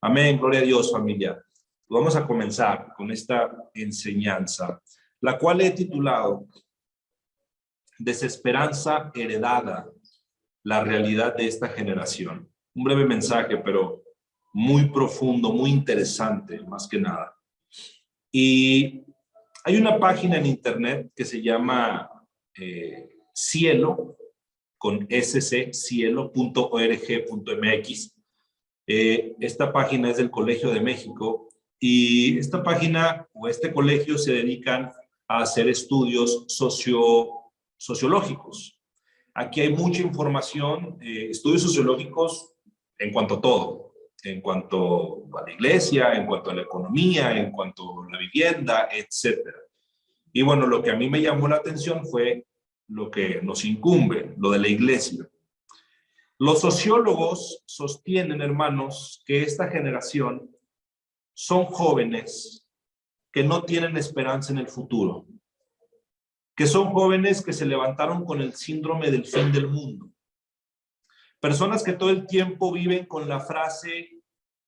Amén, gloria a Dios, familia. Vamos a comenzar con esta enseñanza, la cual he titulado Desesperanza heredada, la realidad de esta generación. Un breve mensaje, pero muy profundo, muy interesante, más que nada. Y hay una página en internet que se llama Cielo, con cielo.org.mx. Esta página es del Colegio de México y esta página o este colegio se dedican a hacer estudios sociológicos. Aquí hay mucha información, estudios sociológicos en cuanto a todo, en cuanto a la iglesia, en cuanto a la economía, en cuanto a la vivienda, etcétera. Y bueno, lo que a mí me llamó la atención fue lo que nos incumbe, lo de la iglesia. Los sociólogos sostienen, hermanos, que esta generación son jóvenes que no tienen esperanza en el futuro, que son jóvenes que se levantaron con el síndrome del fin del mundo, personas que todo el tiempo viven con la frase,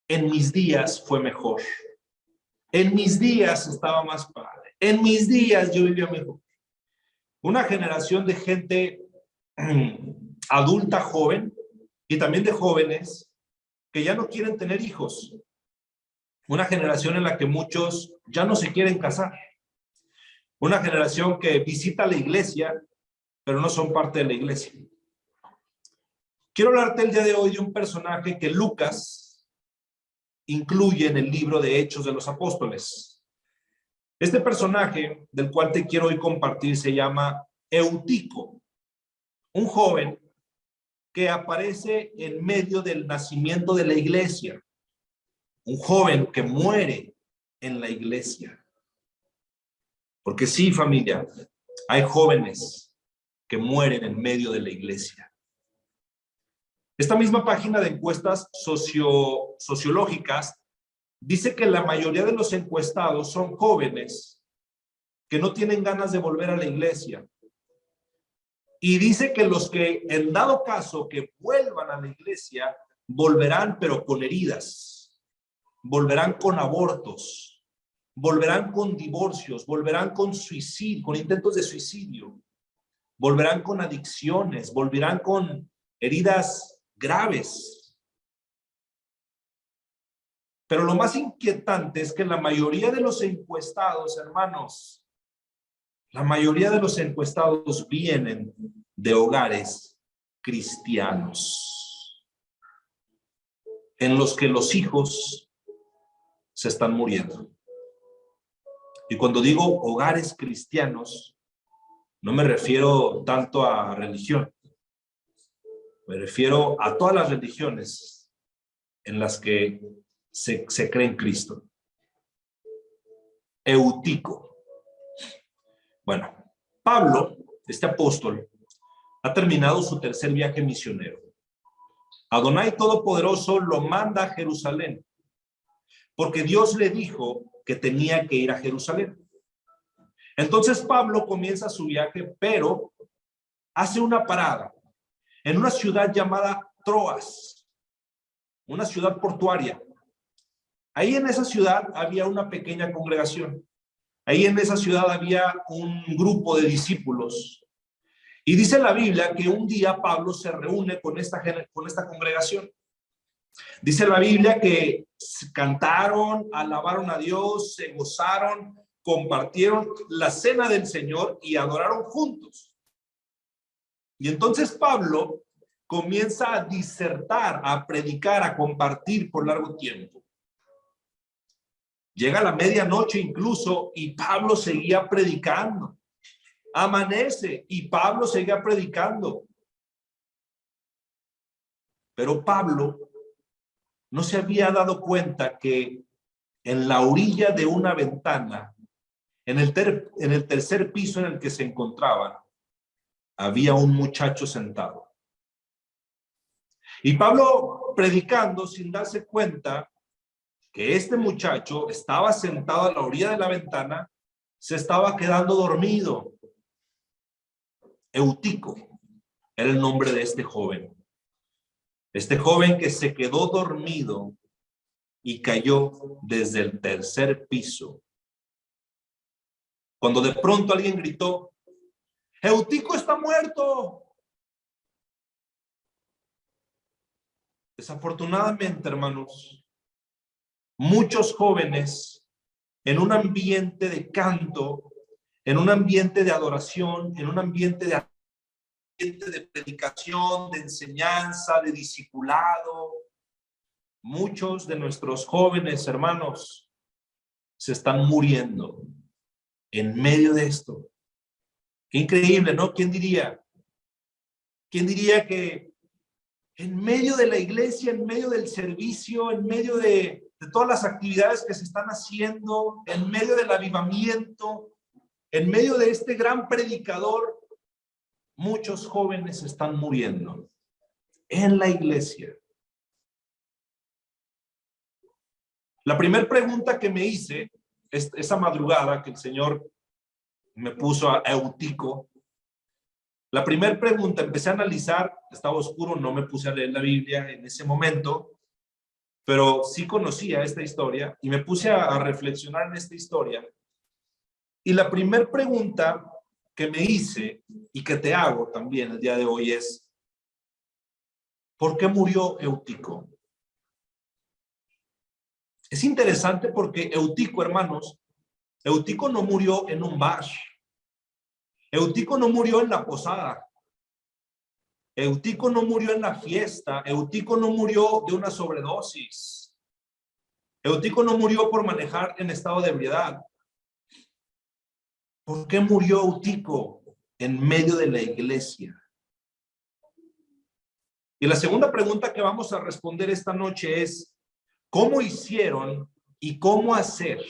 en mis días fue mejor, en mis días estaba más padre, en mis días yo vivía mejor. Una generación de gente adulta, joven, y también de jóvenes que ya no quieren tener hijos. Una generación en la que muchos ya no se quieren casar. Una generación que visita la iglesia, pero no son parte de la iglesia. Quiero hablarte el día de hoy de un personaje que Lucas incluye en el libro de Hechos de los Apóstoles. Este personaje del cual te quiero hoy compartir se llama Eutico, un joven que aparece en medio del nacimiento de la iglesia, un joven que muere en la iglesia. Porque sí, familia, hay jóvenes que mueren en medio de la iglesia. Esta misma página de encuestas sociológicas dice que la mayoría de los encuestados son jóvenes que no tienen ganas de volver a la iglesia. Y dice que los que, en dado caso que vuelvan a la iglesia, volverán pero con heridas, volverán con abortos, volverán con divorcios, volverán con suicidio, con intentos de suicidio, volverán con adicciones, volverán con heridas graves. Pero lo más inquietante es que la mayoría de los encuestados, hermanos, la mayoría de los encuestados vienen de hogares cristianos, en los que los hijos se están muriendo. Y cuando digo hogares cristianos, no me refiero tanto a religión, me refiero a todas las religiones en las que se cree en Cristo. Eutico. Bueno, Pablo, este apóstol, ha terminado su tercer viaje misionero. Adonai Todopoderoso lo manda a Jerusalén, porque Dios le dijo que tenía que ir a Jerusalén. Entonces Pablo comienza su viaje, pero hace una parada en una ciudad llamada Troas, una ciudad portuaria. Ahí en esa ciudad había una pequeña congregación. Ahí en esa ciudad había un grupo de discípulos. Y dice la Biblia que un día Pablo se reúne con esta congregación. Dice la Biblia que cantaron, alabaron a Dios, se gozaron, compartieron la cena del Señor y adoraron juntos. Y entonces Pablo comienza a disertar, a predicar, a compartir por largo tiempo. Llega la medianoche incluso y Pablo seguía predicando. Amanece y Pablo seguía predicando. Pero Pablo no se había dado cuenta que en la orilla de una ventana, en el tercer piso en el que se encontraba, había un muchacho sentado. Y Pablo predicando sin darse cuenta que este muchacho estaba sentado a la orilla de la ventana, se estaba quedando dormido. Eutico era el nombre de este joven. Este joven que se quedó dormido y cayó desde el tercer piso. Cuando de pronto alguien gritó, ¡Eutico está muerto! Desafortunadamente, hermanos, muchos jóvenes en un ambiente de canto, en un ambiente de adoración, en un ambiente de predicación, de enseñanza, de discipulado, muchos de nuestros jóvenes hermanos se están muriendo en medio de esto. Qué increíble, ¿no? ¿Quién diría? ¿Quién diría que en medio de la iglesia, en medio del servicio, en medio de todas las actividades que se están haciendo, en medio del avivamiento, en medio de este gran predicador, muchos jóvenes están muriendo en la iglesia? La primera pregunta que me hice esa madrugada que el Señor me puso a Eutico, la primera pregunta, empecé a analizar, estaba oscuro, no me puse a leer la Biblia en ese momento, pero sí conocía esta historia y me puse a reflexionar en esta historia. Y la primera pregunta que me hice y que te hago también el día de hoy es, ¿por qué murió Eutico? Es interesante porque Eutico, hermanos, Eutico no murió en un bar. Eutico no murió en la posada. Eutico no murió en la fiesta. Eutico no murió de una sobredosis. Eutico no murió por manejar en estado de ebriedad. ¿Por qué murió Eutico en medio de la iglesia? Y la segunda pregunta que vamos a responder esta noche es, ¿cómo hicieron y cómo hacer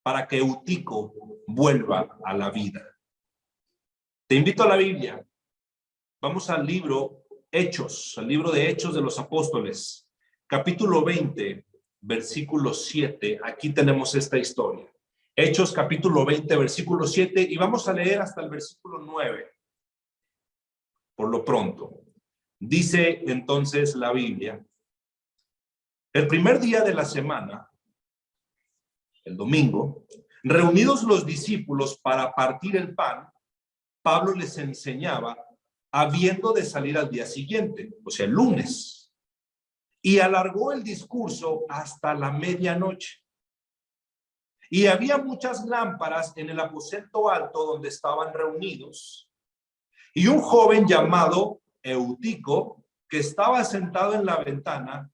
para que Eutico vuelva a la vida? Te invito a la Biblia. Vamos al libro Hechos, al libro de Hechos de los Apóstoles, capítulo 20, versículo 7. Aquí tenemos esta historia. Hechos, capítulo 20, versículo 7, y vamos a leer hasta el versículo 9. Por lo pronto, dice entonces la Biblia, el primer día de la semana, el domingo, reunidos los discípulos para partir el pan, Pablo les enseñaba habiendo de salir al día siguiente, o sea, el lunes, y alargó el discurso hasta la medianoche. Y había muchas lámparas en el aposento alto donde estaban reunidos. Y un joven llamado Eutico, que estaba sentado en la ventana,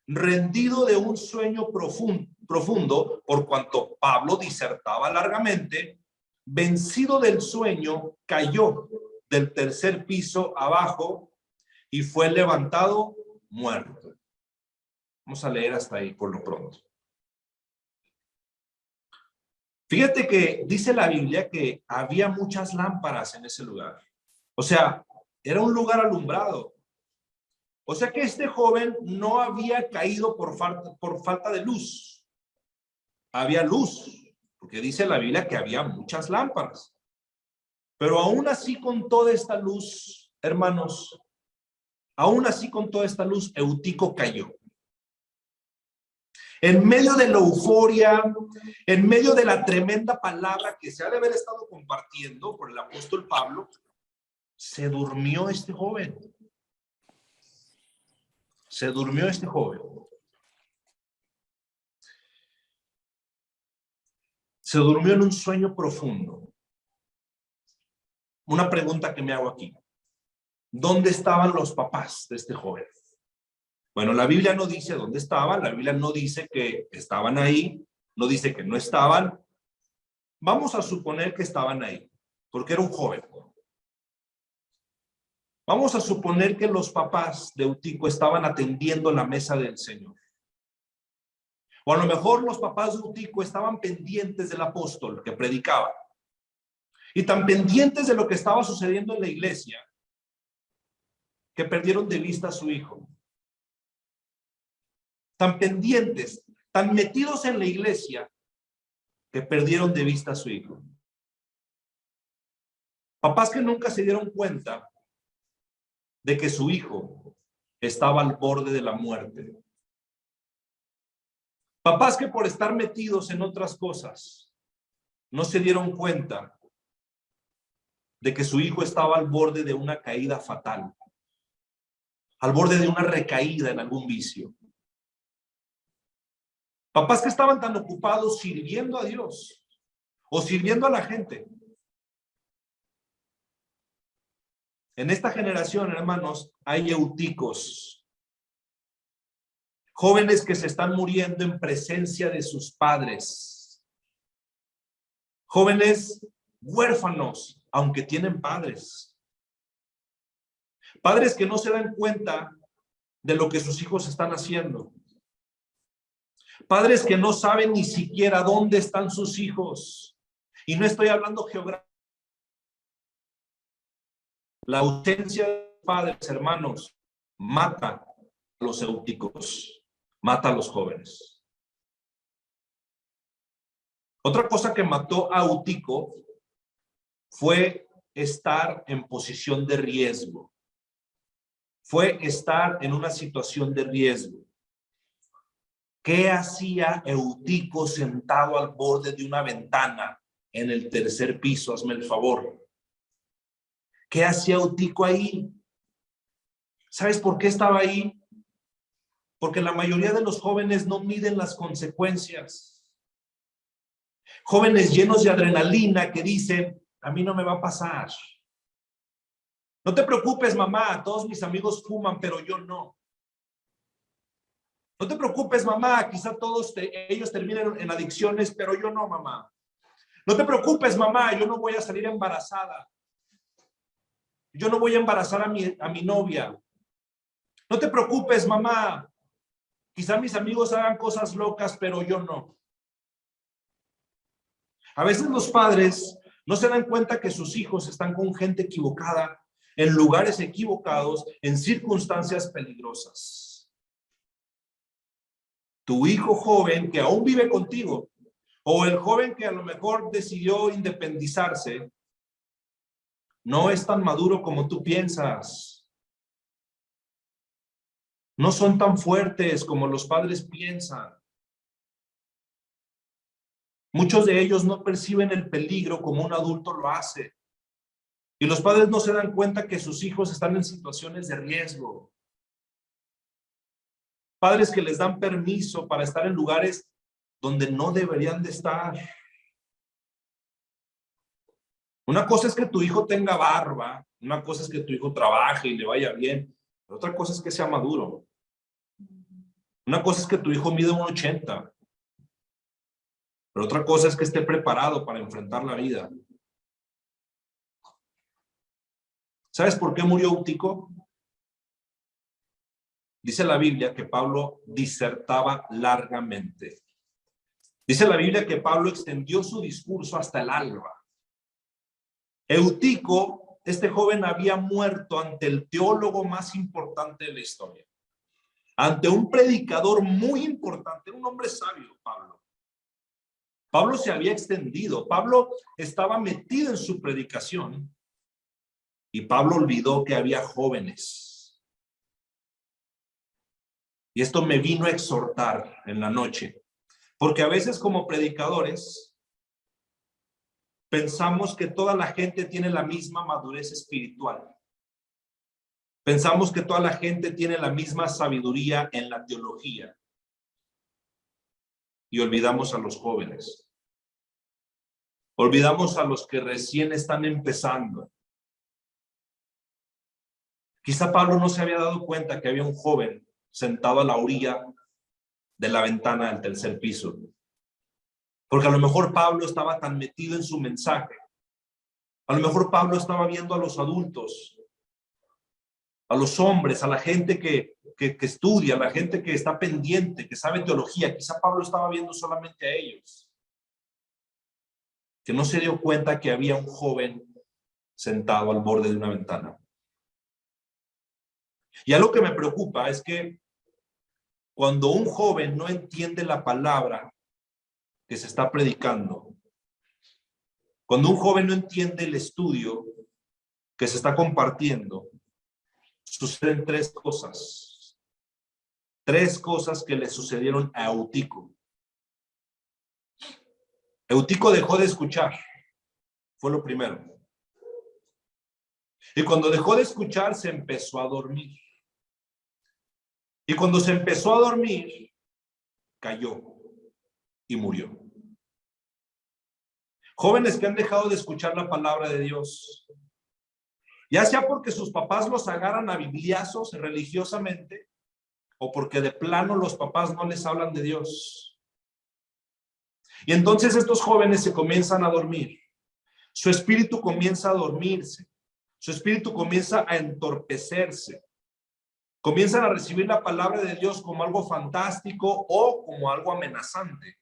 rendido de un sueño profundo, por cuanto Pablo disertaba largamente, vencido del sueño, cayó del tercer piso abajo y fue levantado muerto. Vamos a leer hasta ahí por lo pronto. Fíjate que dice la Biblia que había muchas lámparas en ese lugar. O sea, era un lugar alumbrado. O sea que este joven no había caído por falta de luz. Había luz, porque dice la Biblia que había muchas lámparas. Pero aún así con toda esta luz, hermanos, aún así con toda esta luz, Eutico cayó. En medio de la euforia, en medio de la tremenda palabra que se ha de haber estado compartiendo por el apóstol Pablo, se durmió este joven. Se durmió este joven. Se durmió en un sueño profundo. Una pregunta que me hago aquí. ¿Dónde estaban los papás de este joven? Bueno, la Biblia no dice dónde estaban, la Biblia no dice que estaban ahí, no dice que no estaban. Vamos a suponer que estaban ahí, porque era un joven. Vamos a suponer que los papás de Eutico estaban atendiendo la mesa del Señor. O a lo mejor los papás de Eutico estaban pendientes del apóstol que predicaba. Y tan pendientes de lo que estaba sucediendo en la iglesia, que perdieron de vista a su hijo. Tan pendientes, tan metidos en la iglesia, que perdieron de vista a su hijo. Papás que nunca se dieron cuenta de que su hijo estaba al borde de la muerte. Papás que por estar metidos en otras cosas no se dieron cuenta de que su hijo estaba al borde de una caída fatal, al borde de una recaída en algún vicio. Papás que estaban tan ocupados sirviendo a Dios o sirviendo a la gente. En esta generación, hermanos, hay euticos, jóvenes que se están muriendo en presencia de sus padres, jóvenes huérfanos, aunque tienen padres, padres que no se dan cuenta de lo que sus hijos están haciendo, padres que no saben ni siquiera dónde están sus hijos, y no estoy hablando geográficamente. La ausencia de padres, hermanos, mata a los euticos, mata a los jóvenes. Otra cosa que mató a Eutico fue estar en posición de riesgo. Fue estar en una situación de riesgo. ¿Qué hacía Eutico sentado al borde de una ventana en el tercer piso? Hazme el favor. ¿Qué hacía Eutico ahí? ¿Sabes por qué estaba ahí? Porque la mayoría de los jóvenes no miden las consecuencias. Jóvenes llenos de adrenalina que dicen, a mí no me va a pasar. No te preocupes, mamá, todos mis amigos fuman, pero yo no. No te preocupes, mamá, quizá ellos terminen en adicciones, pero yo no, mamá. No te preocupes, mamá, yo no voy a salir embarazada. Yo no voy a embarazar a mi novia. No te preocupes, mamá. Quizá mis amigos hagan cosas locas, pero yo no. A veces los padres no se dan cuenta que sus hijos están con gente equivocada, en lugares equivocados, en circunstancias peligrosas. Tu hijo joven que aún vive contigo, o el joven que a lo mejor decidió independizarse, no es tan maduro como tú piensas. No son tan fuertes como los padres piensan. Muchos de ellos no perciben el peligro como un adulto lo hace. Y los padres no se dan cuenta que sus hijos están en situaciones de riesgo. Padres que les dan permiso para estar en lugares donde no deberían de estar. Una cosa es que tu hijo tenga barba, una cosa es que tu hijo trabaje y le vaya bien, pero otra cosa es que sea maduro. Una cosa es que tu hijo mide 1.80, pero otra cosa es que esté preparado para enfrentar la vida. ¿Sabes por qué murió Eutico? Dice la Biblia que Pablo disertaba largamente. Dice la Biblia que Pablo extendió su discurso hasta el alba. Eutico, este joven, había muerto ante el teólogo más importante de la historia, ante un predicador muy importante, un hombre sabio, Pablo. Pablo se había extendido, Pablo estaba metido en su predicación y Pablo olvidó que había jóvenes. Y esto me vino a exhortar en la noche, porque a veces como predicadores pensamos que toda la gente tiene la misma madurez espiritual. Pensamos que toda la gente tiene la misma sabiduría en la teología. Y olvidamos a los jóvenes. Olvidamos a los que recién están empezando. Quizá Pablo no se había dado cuenta que había un joven sentado a la orilla de la ventana del tercer piso. Porque a lo mejor Pablo estaba tan metido en su mensaje. A lo mejor Pablo estaba viendo a los adultos, a los hombres, a la gente que estudia, a la gente que está pendiente, que sabe teología. Quizá Pablo estaba viendo solamente a ellos. Que no se dio cuenta que había un joven sentado al borde de una ventana. Y algo que me preocupa es que cuando un joven no entiende la palabra que se está predicando, cuando un joven no entiende el estudio que se está compartiendo, suceden tres cosas que le sucedieron a Eutico. Eutico dejó de escuchar, fue lo primero. Y cuando dejó de escuchar, se empezó a dormir. Y cuando se empezó a dormir, cayó y murió. Jóvenes que han dejado de escuchar la palabra de Dios, ya sea porque sus papás los agarran a bibliazos religiosamente, o porque de plano los papás no les hablan de Dios. Y entonces estos jóvenes se comienzan a dormir. Su espíritu comienza a dormirse. Su espíritu comienza a entorpecerse. Comienzan a recibir la palabra de Dios como algo fantástico o como algo amenazante.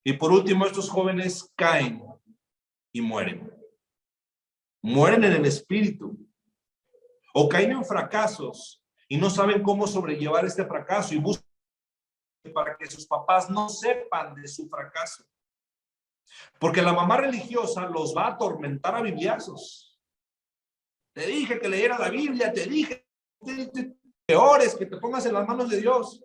Y por último, estos jóvenes caen y mueren. Mueren en el espíritu. O caen en fracasos y no saben cómo sobrellevar este fracaso y buscan para que sus papás no sepan de su fracaso. Porque la mamá religiosa los va a atormentar a bibliazos. Te dije que leyeras la Biblia, te dije que ores, que te pongas en las manos de Dios.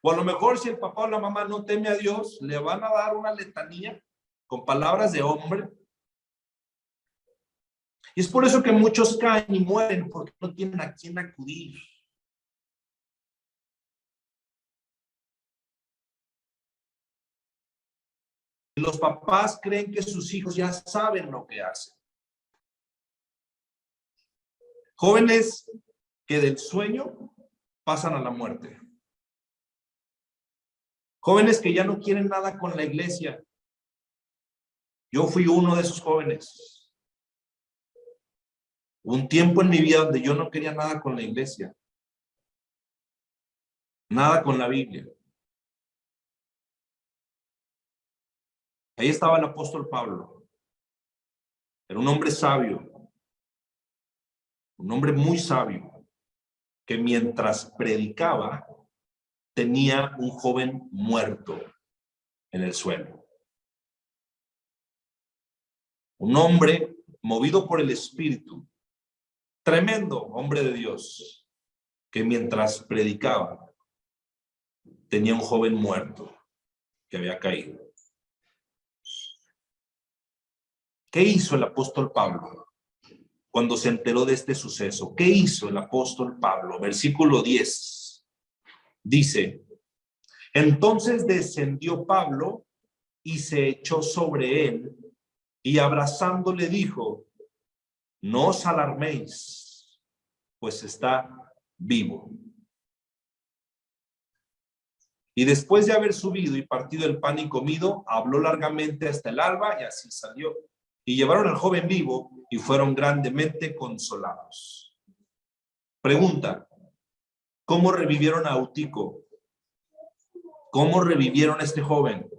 O a lo mejor si el papá o la mamá no teme a Dios, le van a dar una letanía con palabras de hombre. Y es por eso que muchos caen y mueren, porque no tienen a quién acudir. Y los papás creen que sus hijos ya saben lo que hacen. Jóvenes que del sueño pasan a la muerte. Jóvenes que ya no quieren nada con la iglesia. Yo fui uno de esos jóvenes. Un tiempo en mi vida donde yo no quería nada con la iglesia. Nada con la Biblia. Ahí estaba el apóstol Pablo. Era un hombre sabio. Un hombre muy sabio. Que mientras predicaba, tenía un joven muerto en el suelo. Un hombre movido por el Espíritu. Tremendo hombre de Dios. Que mientras predicaba, tenía un joven muerto que había caído. ¿Qué hizo el apóstol Pablo cuando se enteró de este suceso? ¿Qué hizo el apóstol Pablo? Versículo 10 dice: entonces descendió Pablo y se echó sobre él y abrazándole dijo: no os alarméis, pues está vivo. Y después de haber subido y partido el pan y comido, habló largamente hasta el alba y así salió. Y llevaron al joven vivo y fueron grandemente consolados. Pregunta: ¿cómo revivieron a Eutico? ¿Cómo revivieron a este joven?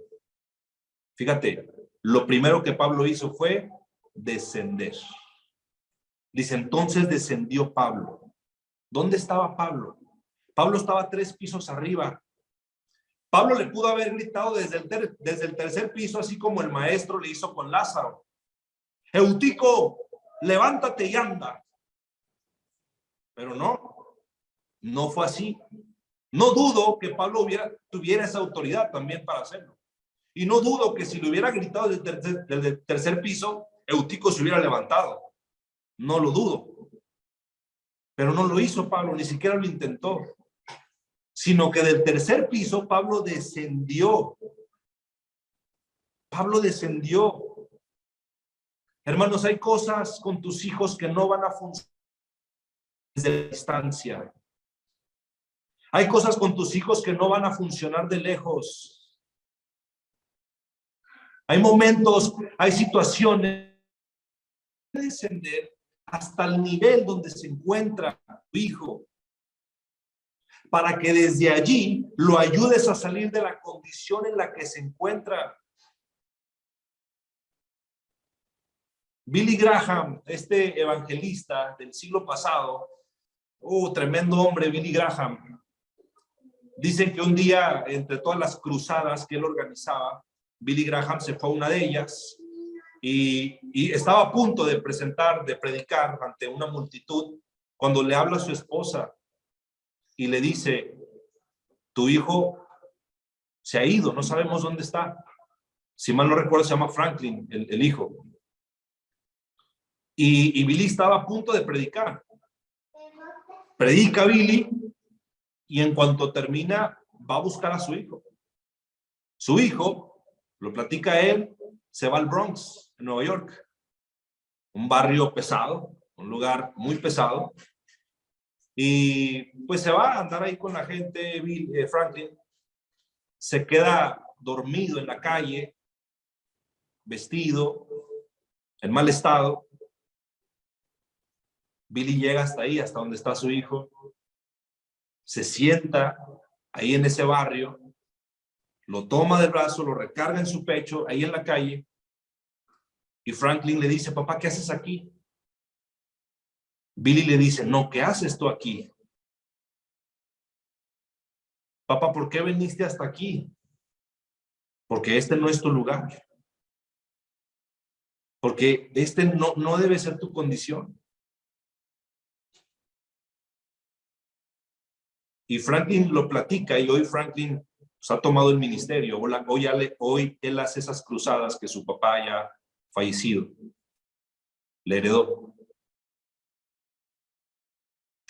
Fíjate, lo primero que Pablo hizo fue descender. Dice, entonces descendió Pablo. ¿Dónde estaba Pablo? Pablo estaba 3 pisos arriba. Pablo le pudo haber gritado desde el tercer piso, así como el maestro le hizo con Lázaro: Eutico, levántate y anda. Pero no fue así. No dudo que Pablo tuviera esa autoridad también para hacerlo. Y no dudo que si le hubiera gritado desde el tercer piso, Eutico se hubiera levantado. No lo dudo. Pero no lo hizo Pablo, ni siquiera lo intentó. Sino que del tercer piso Pablo descendió. Pablo descendió. Hermanos, hay cosas con tus hijos que no van a funcionar desde la distancia. Hay cosas con tus hijos que no van a funcionar de lejos. Hay momentos, hay situaciones que descender hasta el nivel donde se encuentra tu hijo, para que desde allí lo ayudes a salir de la condición en la que se encuentra. Billy Graham, este evangelista del siglo pasado, tremendo hombre, Billy Graham. Dicen que un día, entre todas las cruzadas que él organizaba, Billy Graham se fue a una de ellas y estaba a punto de predicar ante una multitud, cuando le habla a su esposa y le dice: tu hijo Se ha ido, no sabemos dónde está. Si mal no recuerdo, se llama Franklin, el hijo. Y Billy estaba a punto de predicar. Predica Billy y en cuanto termina, va a buscar a su hijo. Su hijo, lo platica él, se va al Bronx, en Nueva York. Un barrio pesado, un lugar muy pesado. Y pues se va a andar ahí con la gente, Franklin. Se queda dormido en la calle, vestido, en mal estado. Billy llega hasta ahí, hasta donde está su hijo. Se sienta ahí en ese barrio, lo toma del brazo, lo recarga en su pecho, ahí en la calle. Y Franklin le dice, papá, ¿qué haces aquí? Billy le dice, no, ¿qué haces tú aquí? Papá, ¿por qué viniste hasta aquí? Porque este no es tu lugar. Porque este no debe ser tu condición. Y Franklin lo platica y hoy Franklin ha tomado el ministerio. Hoy él hace esas cruzadas que su papá ya fallecido le heredó.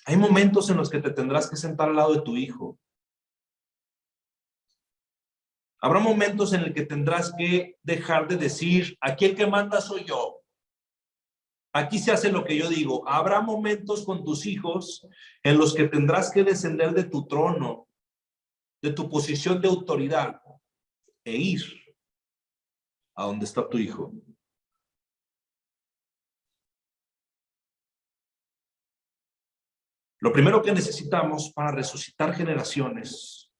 Hay momentos en los que te tendrás que sentar al lado de tu hijo. Habrá momentos en el que tendrás que dejar de decir, aquí el que manda soy yo. Aquí se hace lo que yo digo. Habrá momentos con tus hijos en los que tendrás que descender de tu trono, de tu posición de autoridad e ir a donde está tu hijo. Lo primero que necesitamos para resucitar generaciones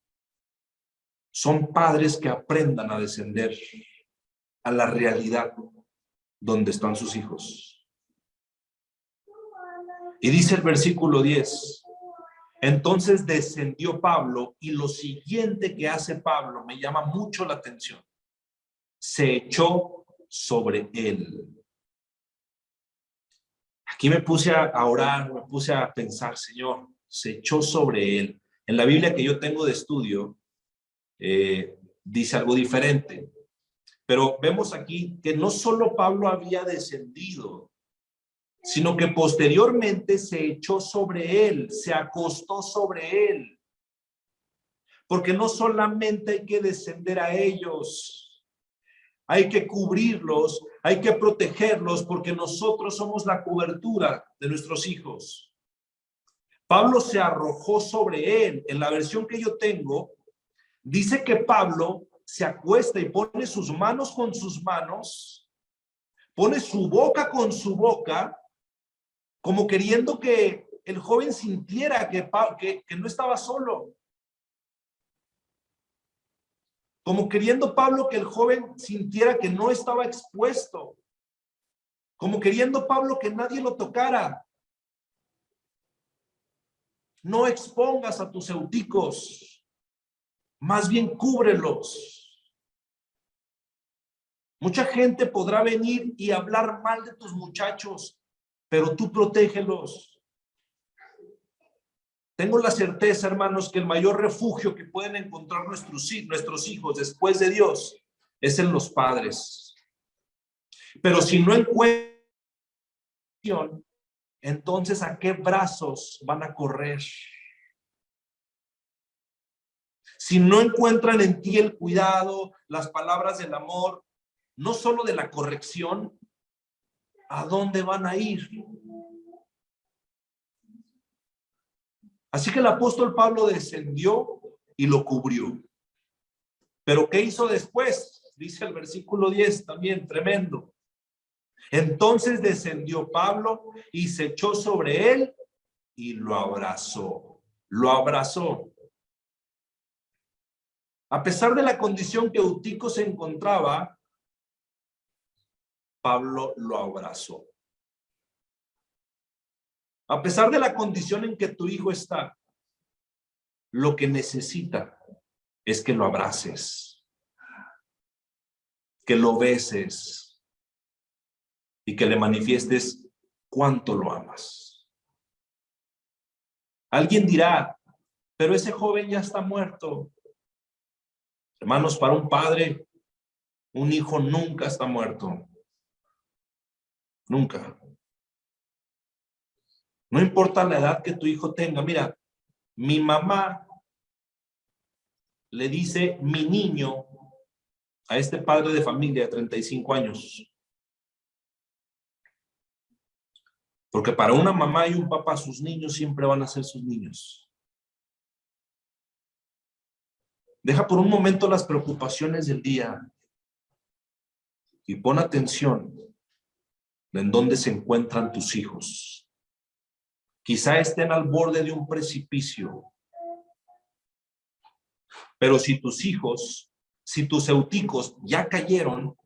son padres que aprendan a descender a la realidad donde están sus hijos. Y dice el versículo 10, entonces descendió Pablo y lo siguiente que hace Pablo me llama mucho la atención. Se echó sobre él. Aquí me puse a orar, me puse a pensar, Señor, se echó sobre él. En la Biblia que yo tengo de estudio, dice algo diferente. Pero vemos aquí que no solo Pablo había descendido, sino que posteriormente se echó sobre él, se acostó sobre él. Porque no solamente hay que descender a ellos, hay que cubrirlos, hay que protegerlos, porque nosotros somos la cobertura de nuestros hijos. Pablo se arrojó sobre él. En la versión que yo tengo, dice que Pablo se acuesta y pone sus manos con sus manos, pone su boca con su boca, como queriendo que el joven sintiera que no estaba solo. Como queriendo Pablo que el joven sintiera que no estaba expuesto. Como queriendo Pablo que nadie lo tocara. No expongas a tus euticos, más bien cúbrelos. Mucha gente podrá venir y hablar mal de tus muchachos, pero tú protégelos. Tengo la certeza, hermanos, que el mayor refugio que pueden encontrar nuestros hijos después de Dios es en los padres. Pero si no encuentran, entonces ¿a qué brazos van a correr? Si no encuentran en ti el cuidado, las palabras del amor, no solo de la corrección, ¿a dónde van a ir? Así que el apóstol Pablo descendió y lo cubrió. ¿Pero qué hizo después? Dice el versículo 10 también, tremendo. Entonces descendió Pablo y se echó sobre él y lo abrazó. Lo abrazó. A pesar de la condición que Eutico se encontraba, Pablo lo abrazó. A pesar de la condición en que tu hijo está, lo que necesita es que lo abraces, que lo beses y que le manifiestes cuánto lo amas. Alguien dirá, pero ese joven ya está muerto. Hermanos, para un padre, un hijo nunca está muerto. Nunca. No importa la edad que tu hijo tenga. Mira, mi mamá le dice mi niño a este padre de familia de 35 años. Porque para una mamá y un papá, sus niños siempre van a ser sus niños. Deja por un momento las preocupaciones del día y pon atención en dónde se encuentran tus hijos. Quizá estén al borde de un precipicio. Pero si tus hijos, si tus euticos ya cayeron,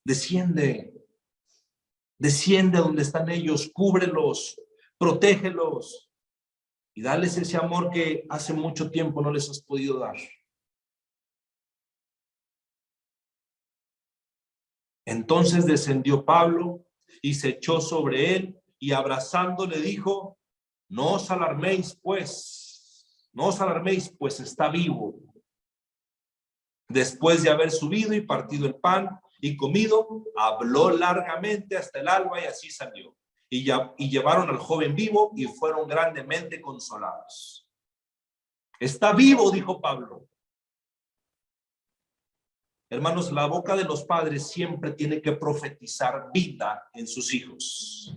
desciende. Desciende donde están ellos, cúbrelos, protégelos y dales ese amor que hace mucho tiempo no les has podido dar. Entonces descendió Pablo y se echó sobre él y abrazándole dijo: no os alarméis pues está vivo. Después de haber subido y partido el pan y comido, habló largamente hasta el alba y así salió. Y llevaron al joven vivo y fueron grandemente consolados. Está vivo, dijo Pablo. Hermanos, la boca de los padres siempre tiene que profetizar vida en sus hijos.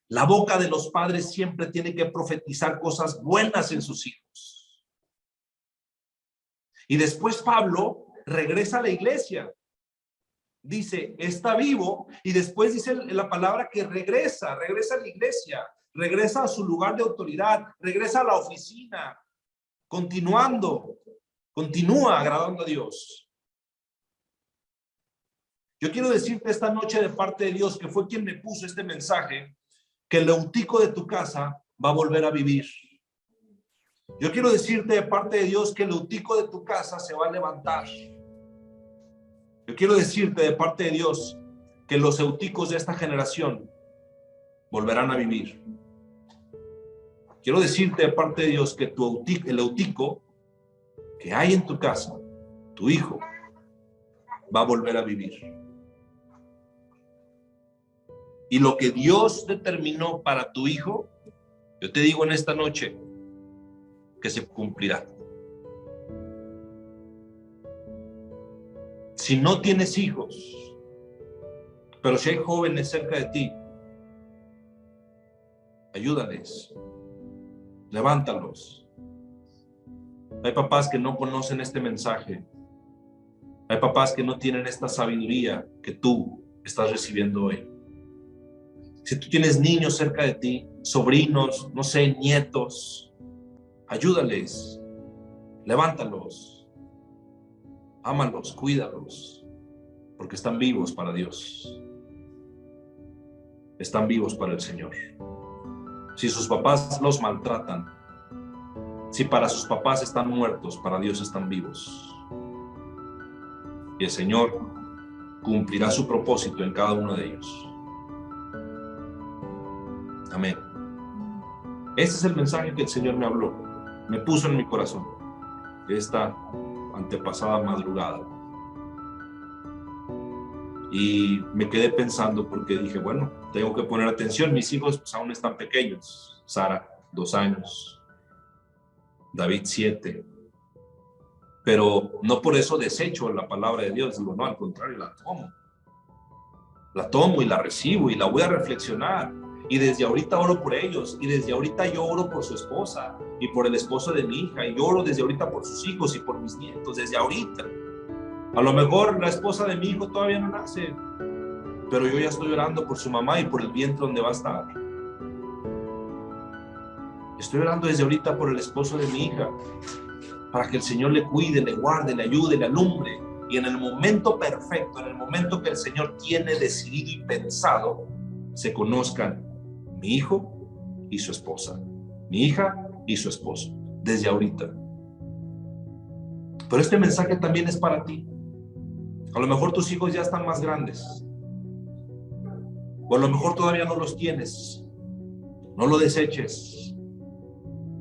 La boca de los padres siempre tiene que profetizar cosas buenas en sus hijos. Y después Pablo regresa a la iglesia. Dice, está vivo, y después dice la palabra que regresa a la iglesia, regresa a su lugar de autoridad, regresa a la oficina, continúa agradando a Dios. Yo quiero decirte esta noche de parte de Dios, que fue quien me puso este mensaje, que el eutico de tu casa va a volver a vivir. Yo quiero decirte de parte de Dios que el eutico de tu casa se va a levantar. Yo quiero decirte de parte de Dios que los euticos de esta generación volverán a vivir. Quiero decirte de parte de Dios que el eutico que hay en tu casa, tu hijo, va a volver a vivir. Y lo que Dios determinó para tu hijo, yo te digo en esta noche que se cumplirá. Si no tienes hijos, pero si hay jóvenes cerca de ti, ayúdales, levántalos. Hay papás que no conocen este mensaje. Hay papás que no tienen esta sabiduría que tú estás recibiendo hoy. Si tú tienes niños cerca de ti, sobrinos, no sé, nietos, ayúdales, levántalos. Ámalos, cuídalos, porque están vivos para Dios. Están vivos para el Señor. Si sus papás los maltratan, si para sus papás están muertos, para Dios están vivos. Y el Señor cumplirá su propósito en cada uno de ellos. Amén. Este es el mensaje que el Señor me habló, me puso en mi corazón esta antepasada madrugada. Y me quedé pensando porque dije, bueno, tengo que poner atención. Mis hijos pues, aún están pequeños. Sara, 2 años. David, 7. Pero no por eso desecho la palabra de Dios. Digo, no, al contrario, la tomo. La tomo y la recibo y la voy a reflexionar. Y desde ahorita oro por ellos. Y desde ahorita yo oro por su esposa y por el esposo de mi hija. Y yo oro desde ahorita por sus hijos y por mis nietos. Desde ahorita. A lo mejor la esposa de mi hijo todavía no nace, pero yo ya estoy orando por su mamá y por el vientre donde va a estar. Estoy orando desde ahorita por el esposo de mi hija, para que el Señor le cuide, le guarde, le ayude, le alumbre. Y en el momento perfecto, en el momento que el Señor tiene decidido y pensado, se conozcan mi hijo y su esposa, mi hija y su esposo, desde ahorita. Pero este mensaje también es para ti. A lo mejor tus hijos ya están más grandes, o a lo mejor todavía no los tienes. No lo deseches.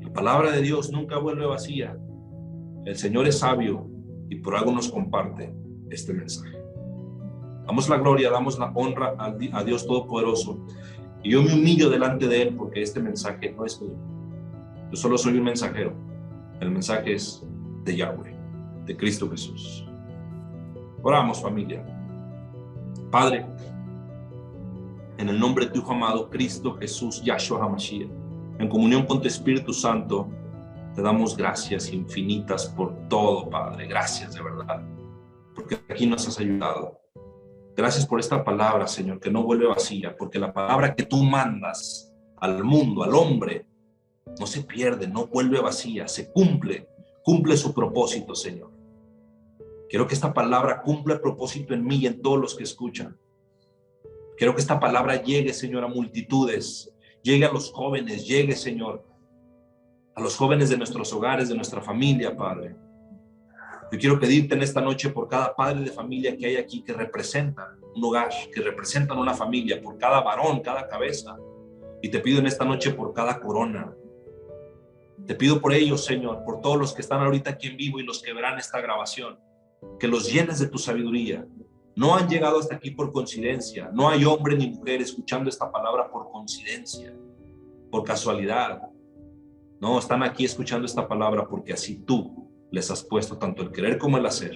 La palabra de Dios nunca vuelve vacía. El Señor es sabio y por algo nos comparte este mensaje. Damos la gloria, damos la honra a Dios Todopoderoso, y yo me humillo delante de Él porque este mensaje no es mío. Yo solo soy un mensajero. El mensaje es de Yahweh, de Cristo Jesús. Oramos, familia. Padre, en el nombre de tu Hijo amado, Cristo Jesús, Yahshua HaMashiach, en comunión con tu Espíritu Santo, te damos gracias infinitas por todo, Padre. Gracias de verdad, porque aquí nos has ayudado. Gracias por esta palabra, Señor, que no vuelve vacía, porque la palabra que tú mandas al mundo, al hombre, no se pierde, no vuelve vacía, se cumple su propósito, Señor. Quiero que esta palabra cumpla el propósito en mí y en todos los que escuchan. Quiero que esta palabra llegue, Señor, a multitudes, llegue a los jóvenes, llegue, Señor, a los jóvenes de nuestros hogares, de nuestra familia, Padre. Yo quiero pedirte en esta noche por cada padre de familia que hay aquí, que representan un hogar, que representan una familia, por cada varón, cada cabeza. Y te pido en esta noche por cada corona. Te pido por ellos, Señor, por todos los que están ahorita aquí en vivo y los que verán esta grabación, que los llenes de tu sabiduría. No han llegado hasta aquí por coincidencia. No hay hombre ni mujer escuchando esta palabra por coincidencia, por casualidad. No, están aquí escuchando esta palabra porque así tú les has puesto tanto el querer como el hacer.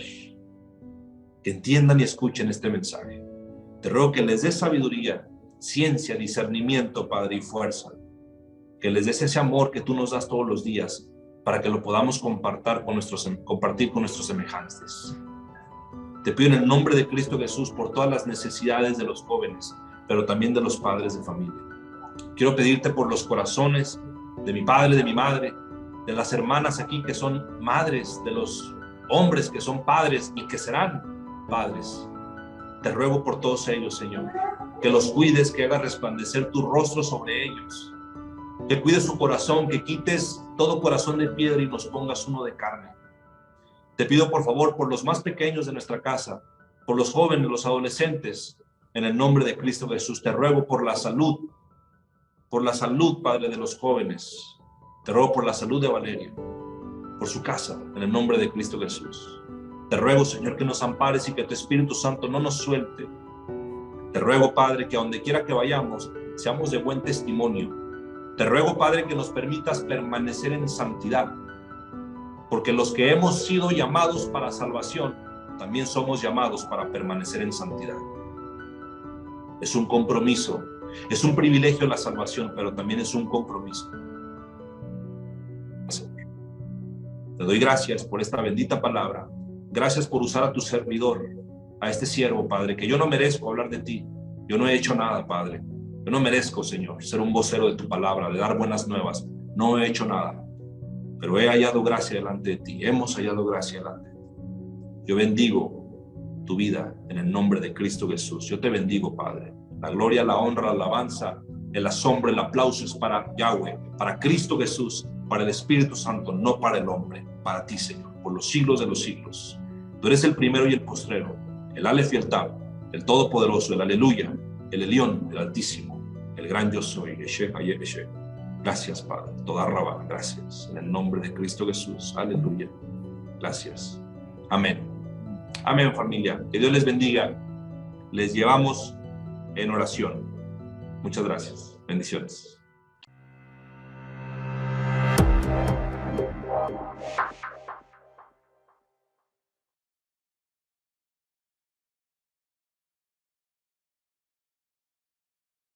Que entiendan y escuchen este mensaje. Te ruego que les des sabiduría, ciencia, discernimiento, Padre, y fuerza. Que les des ese amor que tú nos das todos los días para que lo podamos compartir con nuestros semejantes. Te pido en el nombre de Cristo Jesús por todas las necesidades de los jóvenes, pero también de los padres de familia. Quiero pedirte por los corazones de mi padre, de mi madre, de las hermanas aquí que son madres, de los hombres que son padres y que serán padres. Te ruego por todos ellos, Señor, que los cuides, que hagas resplandecer tu rostro sobre ellos, que cuides su corazón, que quites todo corazón de piedra y nos pongas uno de carne. Te pido por favor por los más pequeños de nuestra casa, por los jóvenes, los adolescentes, en el nombre de Cristo Jesús. Te ruego por la salud, Padre, de los jóvenes. Te ruego por la salud de Valeria, por su casa, en el nombre de Cristo Jesús. Te ruego, Señor, que nos ampares y que tu Espíritu Santo no nos suelte. Te ruego, Padre, que a donde quiera que vayamos, seamos de buen testimonio. Te ruego, Padre, que nos permitas permanecer en santidad, porque los que hemos sido llamados para salvación, también somos llamados para permanecer en santidad. Es un compromiso, es un privilegio la salvación, pero también es un compromiso. Te doy gracias por esta bendita palabra. Gracias por usar a tu servidor, a este siervo, Padre, que yo no merezco hablar de ti. Yo no he hecho nada, Padre. Yo no merezco, Señor, ser un vocero de tu palabra, de dar buenas nuevas. No he hecho nada, pero he hallado gracia delante de ti. Hemos hallado gracia delante de ti. Yo bendigo tu vida en el nombre de Cristo Jesús. Yo te bendigo, Padre. La gloria, la honra, la alabanza, el asombro, el aplauso es para Yahweh, para Cristo Jesús, para el Espíritu Santo, no para el hombre, para ti, Señor, por los siglos de los siglos. Tú eres el primero y el postrero, el Alef y el Tab, el Todopoderoso, el Aleluya, el Elión, el Altísimo, el gran yo soy, Yeshua, Yeshua. Gracias, Padre, toda Rabá, gracias, en el nombre de Cristo Jesús, aleluya, gracias, amén, amén, familia, que Dios les bendiga, les llevamos en oración, muchas gracias, bendiciones.